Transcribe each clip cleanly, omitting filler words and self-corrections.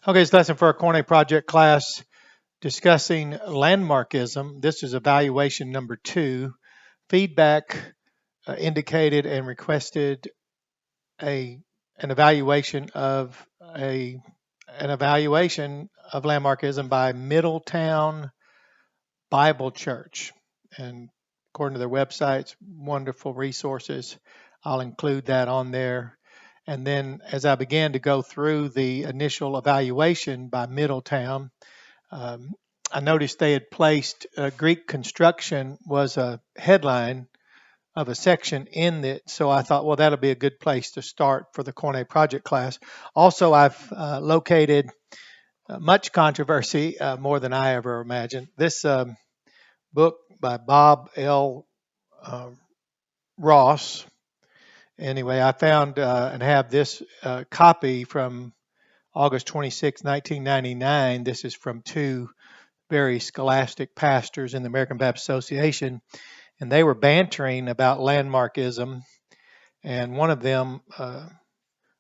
Okay, it's a lesson for our Cornet Project class discussing landmarkism. This is evaluation number 2. Feedback indicated and requested an evaluation of landmarkism by Middletown Bible Church. And according to their websites, wonderful resources. I'll include that on there. And then as I began to go through the initial evaluation by Middletown, I noticed they had placed Greek construction was a headline of a section in it. So I thought, well, that'll be a good place to start for the Cornet Project class. Also, I've located much controversy, more than I ever imagined. This book by Bob L. Ross. Anyway, I found and have this copy from August 26, 1999. This is from two very scholastic pastors in the American Baptist Association, and they were bantering about landmarkism. And one of them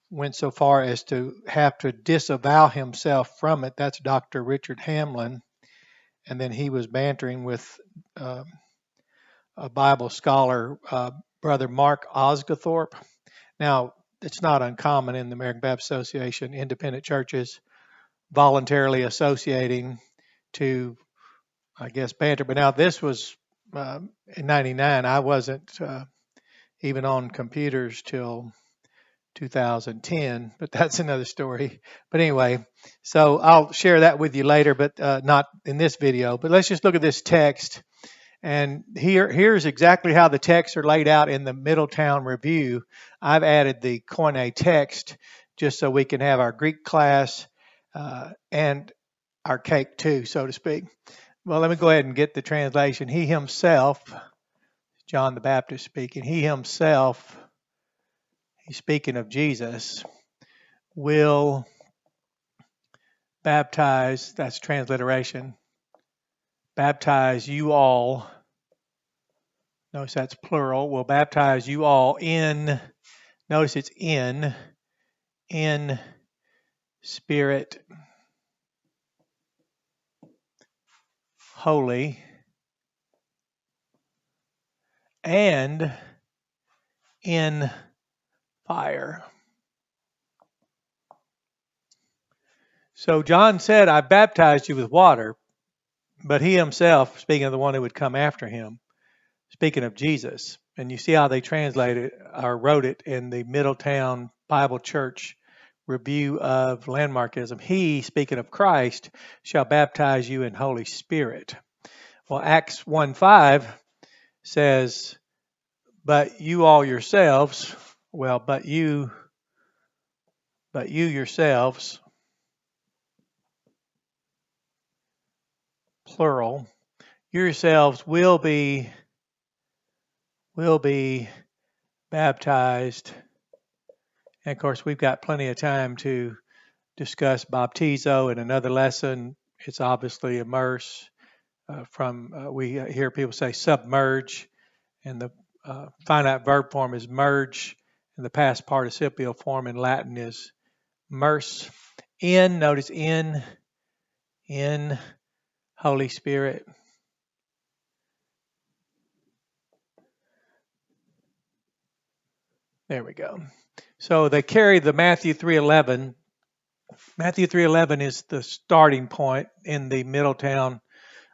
went so far as to have to disavow himself from it. That's Dr. Richard Hamlin. And then he was bantering with a Bible scholar, Brother Mark Osgathorpe. Now, it's not uncommon in the American Baptist Association, independent churches voluntarily associating to, I guess, banter. But now this was in 99. I wasn't even on computers till 2010, but that's another story. But anyway, so I'll share that with you later, but not in this video. But let's just look at this text. And here's exactly how the texts are laid out in the Middletown Review. I've added the Koine text just so we can have our Greek class and our cake too, so to speak. Well, let me go ahead and get the translation. He himself, John the Baptist speaking, he himself, he's speaking of Jesus, will baptize, that's transliteration, baptize you all. Notice that's plural. Will baptize you all in, notice it's in spirit, holy, and in fire. So John said, I baptized you with water, but he himself, speaking of the one who would come after him, speaking of Jesus, and you see how they translated or wrote it in the Middletown Bible Church Review of Landmarkism. He, speaking of Christ, shall baptize you in Holy Spirit. Well, Acts 1:5 says, but you all yourselves, well, but you yourselves, plural, yourselves will be baptized. And of course, we've got plenty of time to discuss baptizo in another lesson. It's obviously immerse. We hear people say submerge, and the finite verb form is merge, and the past participial form in Latin is merse. In, notice in Holy Spirit. There we go. So they carry the Matthew 3:11. Matthew 3:11 is the starting point in the Middletown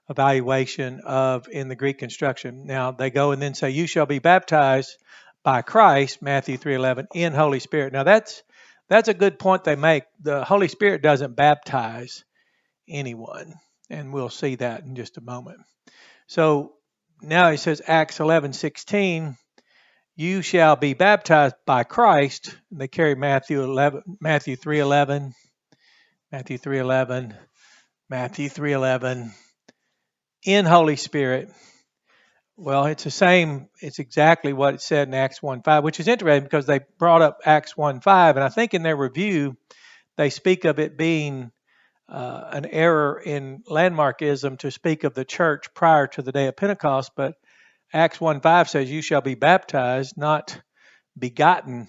evaluation of in the Greek construction. Now they go and then say, you shall be baptized by Christ, Matthew 3:11, in Holy Spirit. Now that's a good point they make. The Holy Spirit doesn't baptize anyone, and we'll see that in just a moment. So now he says Acts 11:16, you shall be baptized by Christ. And they carry Matthew 3:11, in Holy Spirit. Well, it's the same. It's exactly what it said in Acts 1:5, which is interesting because they brought up Acts 1:5, and I think in their review they speak of it being an error in landmarkism to speak of the church prior to the day of Pentecost, but Acts 1:5 says, you shall be baptized, not begotten,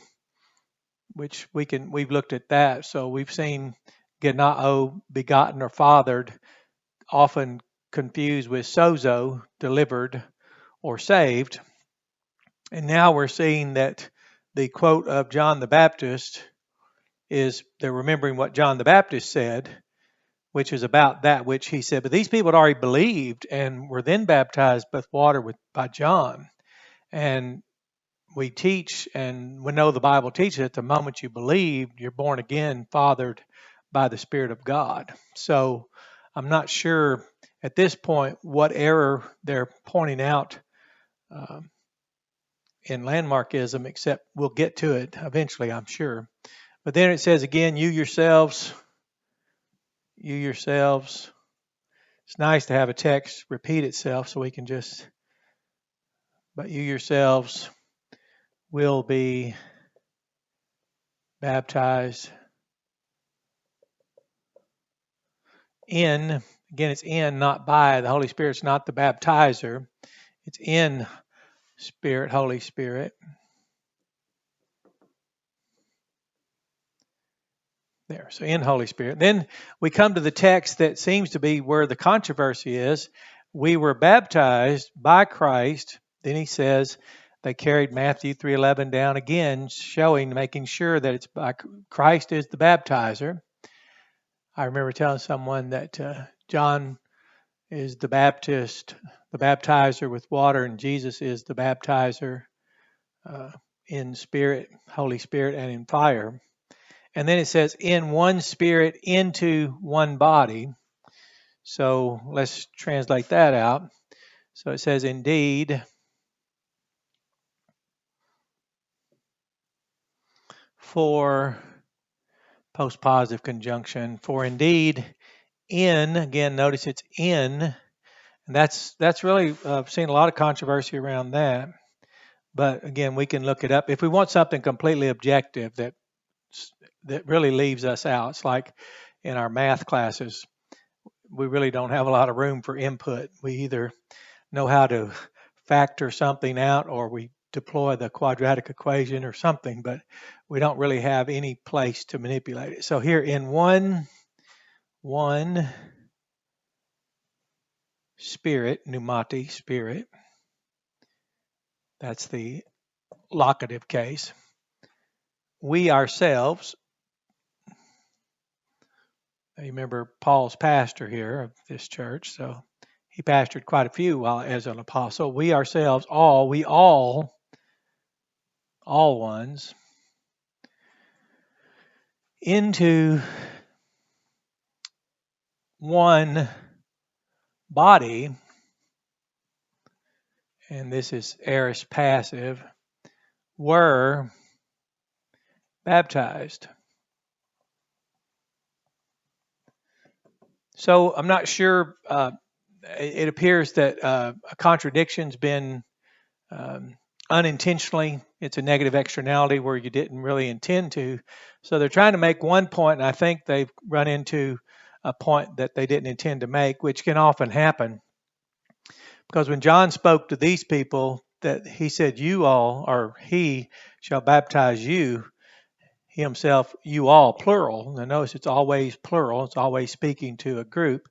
which we've looked at that. So we've seen genao, begotten or fathered, often confused with sozo, delivered or saved. And now we're seeing that the quote of John the Baptist is they're remembering what John the Baptist said, which is about that which he said. But these people had already believed and were then baptized with water by John. And we teach, and we know the Bible teaches at the moment you believe, you're born again, fathered by the Spirit of God. So I'm not sure at this point what error they're pointing out in Landmarkism, except we'll get to it eventually, I'm sure. But then it says again, you yourselves. It's nice to have a text repeat itself so we can just, but you yourselves will be baptized in, again, it's in, not by. The Holy Spirit's not the baptizer. It's in Spirit, Holy Spirit. There, so in Holy Spirit. Then we come to the text that seems to be where the controversy is. We were baptized by Christ. Then he says they carried Matthew 3:11 down again, making sure that it's by Christ is the baptizer. I remember telling someone that John is the baptizer with water, and Jesus is the baptizer in spirit, Holy Spirit, and in fire. And then it says, in one spirit, into one body. So let's translate that out. So it says, indeed, for postpositive conjunction, for indeed, in, again, notice it's in, and that's really, I've seen a lot of controversy around that. But again, we can look it up. If we want something completely objective that really leaves us out, it's like in our math classes, we really don't have a lot of room for input. We either know how to factor something out or we deploy the quadratic equation or something, but we don't really have any place to manipulate it. So here in one spirit, pneumati, spirit, that's the locative case. We ourselves, you remember Paul's pastor here of this church, so he pastored quite a few while as an apostle. We ourselves, all ones, into one body, and this is aorist passive, were baptized. So I'm not sure, it appears that a contradiction's been unintentionally, it's a negative externality where you didn't really intend to. So they're trying to make one point, and I think they've run into a point that they didn't intend to make, which can often happen. Because when John spoke to these people, that he said, you all, or he shall baptize you, he himself, you all, plural. Now notice it's always plural. It's always speaking to a group.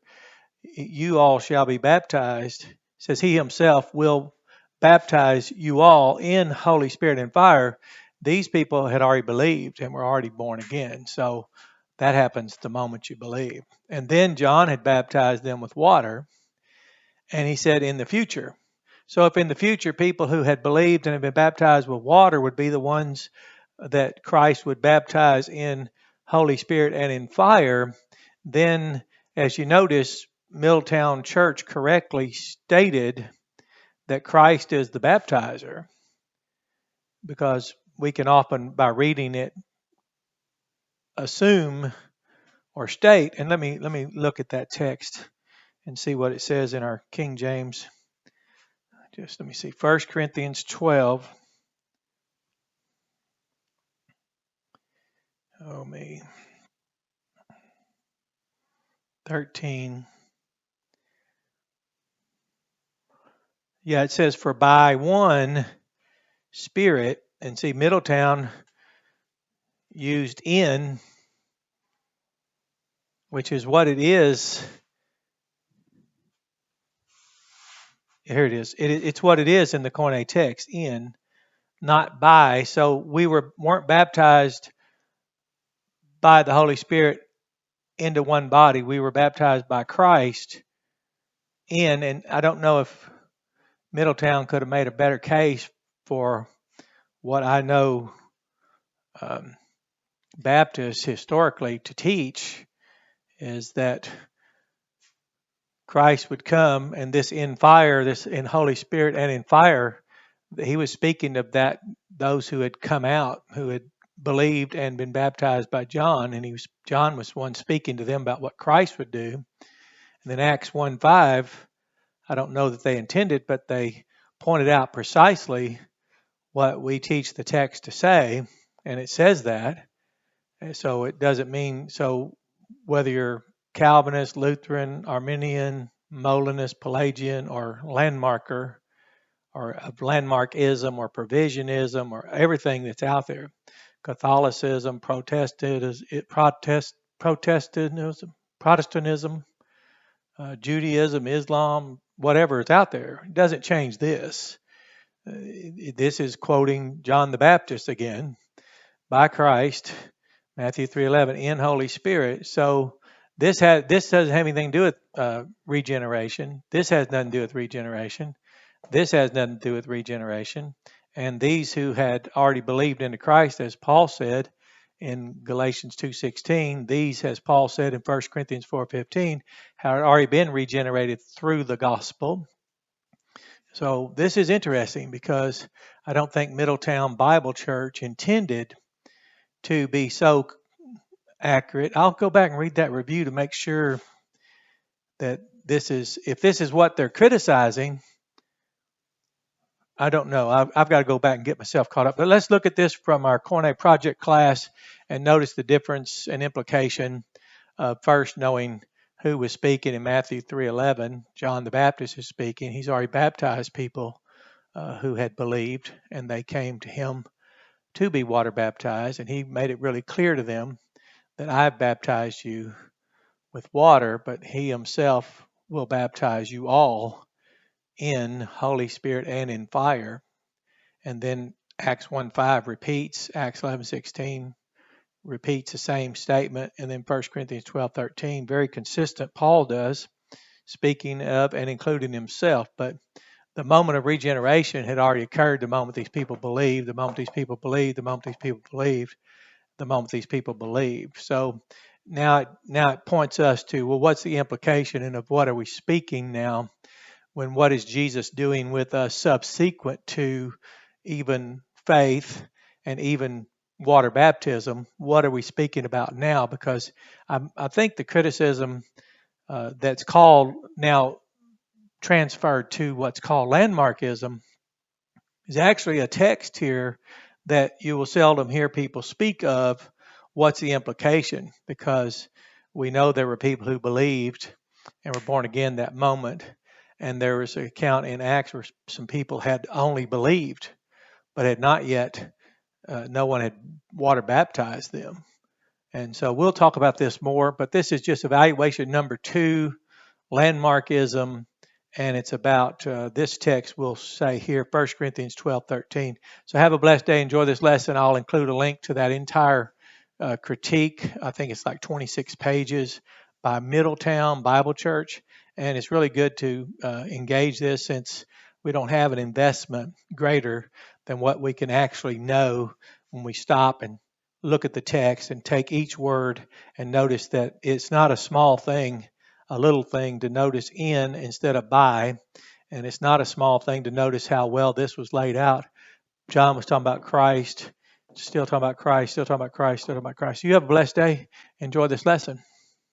You all shall be baptized. It says he himself will baptize you all in Holy Spirit and fire. These people had already believed and were already born again. So that happens the moment you believe. And then John had baptized them with water. And he said in the future. So if in the future people who had believed and had been baptized with water would be the ones that Christ would baptize in Holy Spirit and in fire, then as you notice, Middletown Church correctly stated that Christ is the baptizer, because we can often, by reading it, assume or state, and let me look at that text and see what it says in our King James. Just let me see, 1 Corinthians 12. Oh me. 13. Yeah, it says, for by one Spirit, and see, Middletown used in, which is what it is. Here it is. It's what it is in the Koine text, in, not by. So we weren't baptized by the Holy Spirit into one body. We were baptized by Christ in, and I don't know if Middletown could have made a better case for what I know Baptists historically to teach, is that Christ would come, and this in fire, this in Holy Spirit and in fire, he was speaking of that, those who had come out, who had believed and been baptized by John, and John was one speaking to them about what Christ would do. And then Acts 1:5, I don't know that they intended, but they pointed out precisely what we teach the text to say, and it says that. And so it doesn't mean, so whether you're Calvinist, Lutheran, Arminian, Molinist, Pelagian, or Landmarker, or of Landmarkism or provisionism or everything that's out there, Catholicism, Protestantism, Judaism, Islam, whatever is out there, it doesn't change this. This is quoting John the Baptist again, by Christ, Matthew 3:11, in Holy Spirit. So this doesn't have anything to do with regeneration. This has nothing to do with regeneration. This has nothing to do with regeneration. And these who had already believed into Christ, as Paul said in Galatians 2:16, these, as Paul said in 1 Corinthians 4:15, had already been regenerated through the gospel. So this is interesting because I don't think Middletown Bible Church intended to be so accurate. I'll go back and read that review to make sure that if this is what they're criticizing, I don't know. I've got to go back and get myself caught up. But let's look at this from our Koine project class and notice the difference and implication of first knowing who was speaking in Matthew 3:11. John the Baptist is speaking. He's already baptized people who had believed, and they came to him to be water baptized. And he made it really clear to them that I've baptized you with water, but he himself will baptize you all in Holy Spirit and in fire. And then Acts 1:5 repeats, Acts 11:16 repeats the same statement, and then 1 Corinthians 12:13, very consistent, Paul does, speaking of and including himself. But the moment of regeneration had already occurred the moment these people believed, the moment these people believed, the moment these people believed, the moment these people believed. So now it points us to, well, what's the implication, and of what are we speaking now? When what is Jesus doing with us subsequent to even faith and even water baptism? What are we speaking about now? Because I think the criticism that's called now transferred to what's called landmarkism is actually a text here that you will seldom hear people speak of. What's the implication? Because we know there were people who believed and were born again that moment. And there was an account in Acts where some people had only believed, but had not yet, no one had water baptized them. And so we'll talk about this more, but this is just evaluation number 2, landmarkism, and it's about this text we'll say here, 1 Corinthians 12:13. So have a blessed day. Enjoy this lesson. I'll include a link to that entire critique. I think it's like 26 pages by Middletown Bible Church. And it's really good to engage this, since we don't have an investment greater than what we can actually know when we stop and look at the text and take each word and notice that it's not a small thing, a little thing to notice in instead of by. And it's not a small thing to notice how well this was laid out. John was talking about Christ, still talking about Christ, still talking about Christ, still talking about Christ. You have a blessed day. Enjoy this lesson.